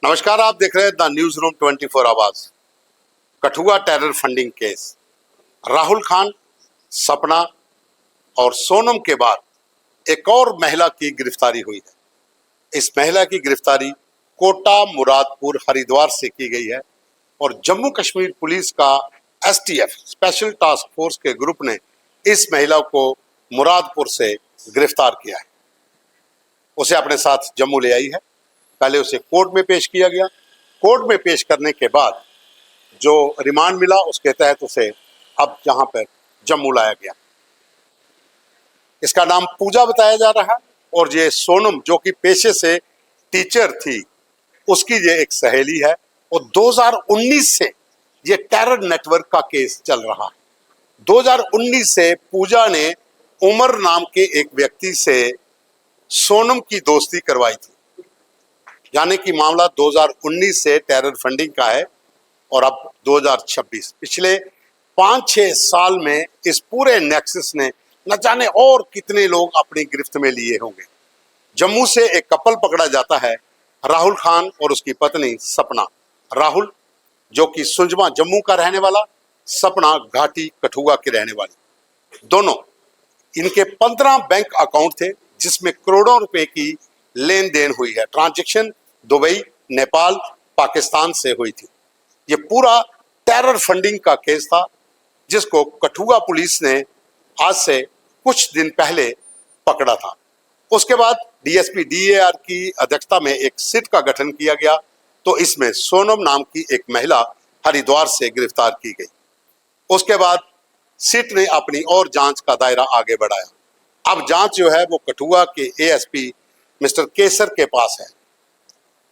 नमस्कार, आप देख रहे हैं द न्यूज रूम 24 आवाज। Kathua terror funding case, Rahul Khan, सपना और सोनम के बाद एक और महिला की गिरफ्तारी हुई है। इस महिला की गिरफ्तारी कोटा, मुरादपुर, हरिद्वार से की गई है और जम्मू कश्मीर पुलिस का एसटीएफ स्पेशल टास्क फोर्स के ग्रुप ने इस महिला को मुरादपुर से गिरफ्तार किया है। उसे अपने साथ जम्मू ले आई है। पहले उसे कोर्ट में पेश किया गया। कोर्ट में पेश करने के बाद जो रिमांड मिला उसके तहत उसे अब जहां पर जम्मू लाया गया। इसका नाम पूजा बताया जा रहा है और ये सोनम जो कि पेशे से टीचर थी, उसकी ये एक सहेली है और 2019 से ये टेरर नेटवर्क का केस चल रहा है। 2019 से पूजा ने उमर नाम के एक व्यक्ति से सोनम की दोस्ती करवाई थी, यानी कि मामला 2019 से टेरर फंडिंग का है और अब 2026 पिछले 5-6 साल में इस पूरे नेक्सस ने न जाने और कितने लोग अपनी गिरफ्त में लिए होंगे। जम्मू से एक कपल पकड़ा जाता है, राहुल खान और उसकी पत्नी सपना। राहुल जो कि सुंजमा जम्मू का रहने वाला, सपना घाटी कठुआ की रहने वाली। दोनों, इनके 15 बैंक अकाउंट थे जिसमें करोड़ों रुपए की लेन देन हुई है। ट्रांजैक्शन दुबई, नेपाल, पाकिस्तान से हुई थी। ये पूरा टेरर फंडिंग का केस था जिसको कठुआ पुलिस ने आज से कुछ दिन पहले पकड़ा था। उसके बाद डीएसपी डीएआर की अध्यक्षता में एक सिट का गठन किया गया, तो इसमें सोनम नाम की एक महिला हरिद्वार से गिरफ्तार की गई। उसके बाद सिट ने अपनी और जांच का दायरा आगे बढ़ाया। अब जांच जो है वो कठुआ के एएसपी मिस्टर केसर के पास है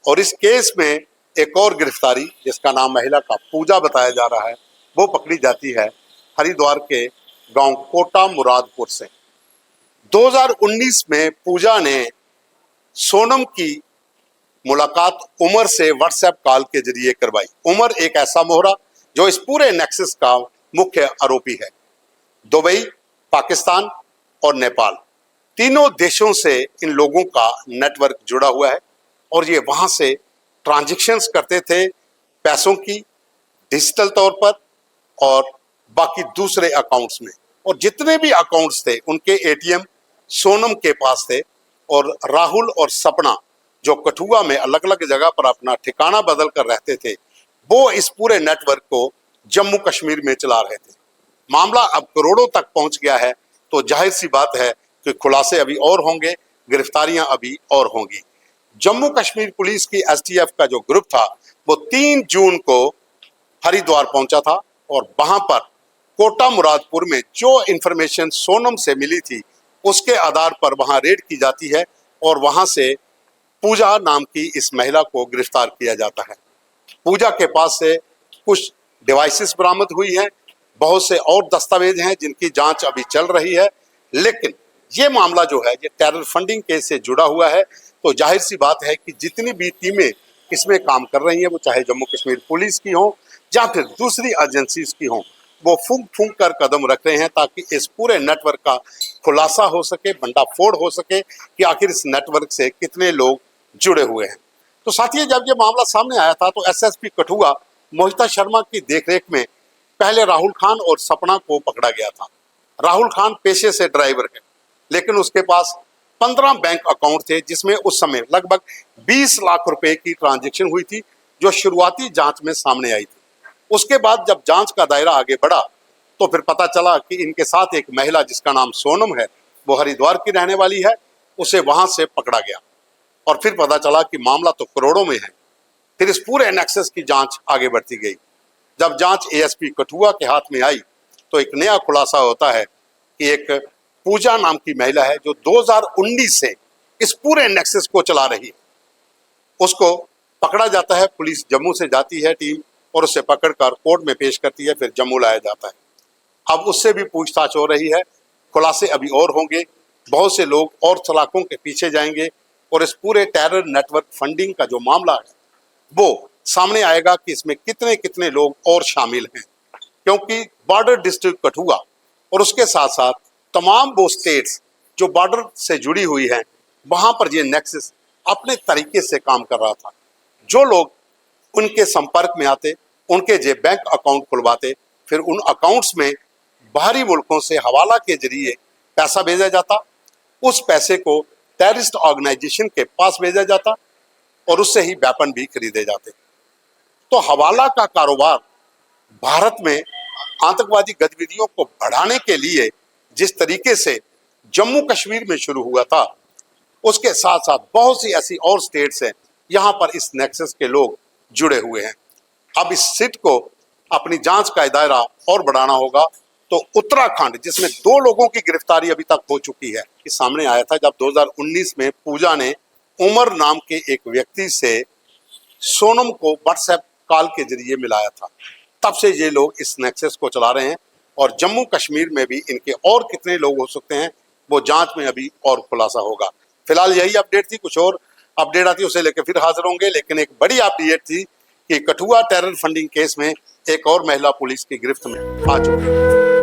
और इस केस में एक और गिरफ्तारी जिसका नाम महिला का पूजा बताया जा रहा है, वो पकड़ी जाती है हरिद्वार के गांव कोटा मुरादपुर से। 2019 में पूजा ने सोनम की मुलाकात उमर से व्हाट्सएप कॉल के जरिए करवाई। उमर एक ऐसा मोहरा जो इस पूरे नेक्सस का मुख्य आरोपी है। दुबई, पाकिस्तान और नेपाल, तीनों देशों से इन लोगों का नेटवर्क जुड़ा हुआ है और ये वहां से ट्रांजैक्शंस करते थे पैसों की, डिजिटल तौर पर और बाकी दूसरे अकाउंट्स में। और जितने भी अकाउंट्स थे उनके एटीएम सोनम के पास थे और राहुल और सपना जो कठुआ में अलग अलग जगह पर अपना ठिकाना बदल कर रहते थे, वो इस पूरे नेटवर्क को जम्मू कश्मीर में चला रहे थे। मामला अब करोड़ों तक पहुंच गया है, तो जाहिर सी बात है कि खुलासे अभी और होंगे, गिरफ्तारियां अभी और होंगी। जम्मू कश्मीर पुलिस की एसटीएफ का जो ग्रुप था वो 3 जून को हरिद्वार पहुंचा था और वहां पर कोटा मुरादपुर में जो इंफॉर्मेशन सोनम से मिली थी उसके आधार पर वहां रेड की जाती है और वहां से पूजा नाम की इस महिला को गिरफ्तार किया जाता है। पूजा के पास से कुछ डिवाइसेस बरामद हुई हैं, बहुत से और दस्तावेज हैं जिनकी जांच अभी चल रही है। लेकिन ये मामला जो है ये टेरर फंडिंग केस से जुड़ा हुआ है, तो जाहिर सी बात है कि जितनी भी टीमें इसमें काम कर रही हैं, वो चाहे जम्मू कश्मीर पुलिस की हो या फिर दूसरी एजेंसीज की हो, वो फूंक फूंक कर कदम रख रहे हैं ताकि इस पूरे नेटवर्क का खुलासा हो सके, भंडाफोड़ हो सके कि आखिर इस नेटवर्क से कितने लोग जुड़े हुए हैं। तो साथियों, जब ये मामला सामने आया था तो एसएसपी कठुआ मोहिता शर्मा की देखरेख में पहले राहुल खान और सपना को पकड़ा गया था। राहुल खान पेशे से ड्राइवर है, लेकिन उसके पास 15 बैंक अकाउंट थे जिसमें उस समय लगभग 20 लाख रुपए की ट्रांजैक्शन हुई थी, जो शुरुआती जांच में सामने आई थी। उसके बाद जब जांच का दायरा आगे बढ़ा तो फिर पता चला कि इनके साथ एक महिला जिसका नाम सोनम है, वो हरिद्वार की रहने वाली है, उसे वहां से पकड़ा गया और फिर पता चला कि मामला तो करोड़ों में है। फिर इस पूरे नेक्सस की जांच आगे बढ़ती गई। जब जांच एएसपी कठुआ के हाथ में आई तो एक नया खुलासा होता है कि एक पूजा नाम की महिला है जो 2019 से इस पूरे नेक्सस को चला रही है। उसको पकड़ा जाता है, पुलिस जम्मू से जाती है टीम और उसे पकड़कर कोर्ट में पेश करती है, फिर जम्मू लाया जाता है। अब उससे भी पूछताछ हो रही है, खुलासे अभी और होंगे, बहुत से लोग और चालाकों के पीछे जाएंगे और इस पूरे टेरर नेटवर्क फंडिंग का जो मामला है वो सामने आएगा कि इसमें कितने कितने लोग और शामिल हैं, क्योंकि बॉर्डर डिस्ट्रिक्ट कठुआ और उसके साथ साथ तमाम वो स्टेट्स जो बॉर्डर से जुड़ी हुई हैं, वहां पर ये नेक्सस अपने तरीके से काम कर रहा था। जो लोग उनके संपर्क में आते, उनके जे बैंक अकाउंट खुलवाते, फिर उन अकाउंट्स में बाहरी मुल्कों से हवाला के जरिए पैसा भेजा जाता, उस पैसे को टेररिस्ट ऑर्गेनाइजेशन के पास भेजा जाता और उससे ही वेपन भी खरीदे जाते। तो हवाला का कारोबार भारत में आतंकवादी गतिविधियों को बढ़ाने के लिए जिस तरीके से जम्मू कश्मीर में शुरू हुआ था, उसके साथ साथ बहुत सी ऐसी और स्टेट्स हैं यहां पर इस नेक्सस के लोग जुड़े हुए हैं। अब इस सिट को अपनी जांच का दायरा और बढ़ाना होगा। तो उत्तराखंड, जिसमें 2 लोगों की गिरफ्तारी अभी तक हो चुकी है, ये सामने आया था जब 2019 में पूजा ने उमर नाम के एक व्यक्ति से सोनम को व्हाट्सएप कॉल के जरिए मिलाया था। तब से ये लोग इस नेक्सस को चला रहे हैं और जम्मू कश्मीर में भी इनके और कितने लोग हो सकते हैं वो जांच में अभी और खुलासा होगा। फिलहाल यही अपडेट थी, कुछ और अपडेट आती है उसे लेकर फिर हाजिर होंगे। लेकिन एक बड़ी अपडेट थी कि कठुआ टेरर फंडिंग केस में एक और महिला पुलिस की गिरफ्त में आ चुकी है।